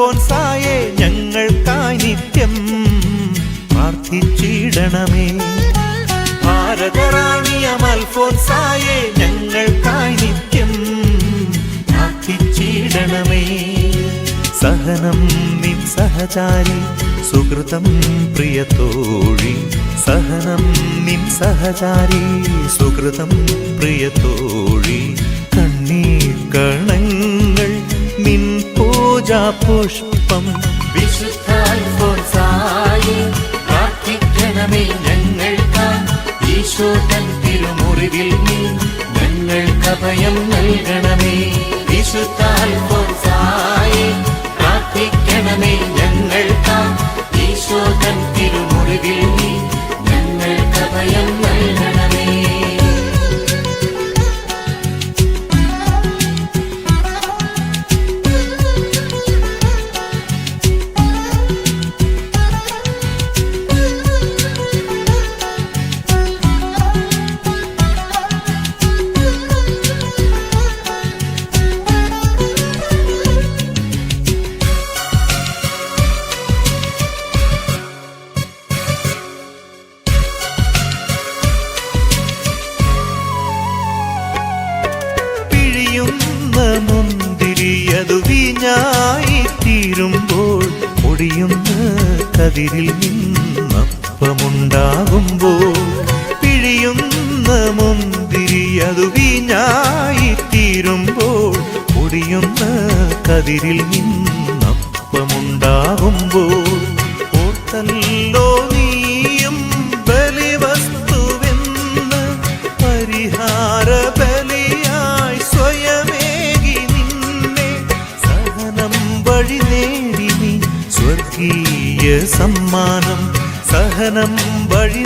അൽഫോൻസായേ ഞങ്ങൾക്കായി നിത്യം പ്രാർത്ഥിച്ചിടണമേ. ഭാരതറാണിയം അൽഫോൻസായേ ഞങ്ങൾക്കായി നിത്യം പ്രാർത്ഥിച്ചിടണമേ. സഹനം നിൻ സഹചാരി സുഹൃതം പ്രിയതോഴി, സഹനം നിൻ സഹചാരി സുഹൃതം പ്രിയതോഴി. കണ്ണീർ കണങ്ങൾ നിൻ പൂജാപുഷ്പം വിശുദ്ധ അൽഫോൻസായേ പ്രാർത്ഥിക്കണമേ ഞങ്ങൾക്കായി. ഈശോ തൻ തിരുമുറിവിൽ നീ ഞങ്ങൾക്ക് അഭയം നൽകണമേ. വിശുദ്ധ അൽഫോൻസായേ പ്രാർത്ഥിക്കണമേ ഞങ്ങൾക്കായി. ഈശോ തൻ തിരുമുറിവിൽ നീ ഞങ്ങൾക്ക് അഭയം നൽകണമേ. മുന്തിരിയതു വീഞ്ഞായി തീരുമ്പോൾ, പൊടിയുന്ന കതിരിൽ നിന്നപ്പമുണ്ടാകുമ്പോൾ. പിഴിയുന്ന മുന്തിരിയതു വീഞ്ഞായി തീരുമ്പോൾ, പൊടിയുന്ന കതിരിൽ നിന്നപ്പമുണ്ടാകുമ്പോൾ. ഓർത്തല്ലോ നീയും ബലിവസ്തുവെന്ന് പരിഹാര ബലിയായി സ്വയമേകി നിന്നെ. സഹനം വഴി നേടി നീ സ്വർഗീയ സമ്മാനം, സഹനം വഴി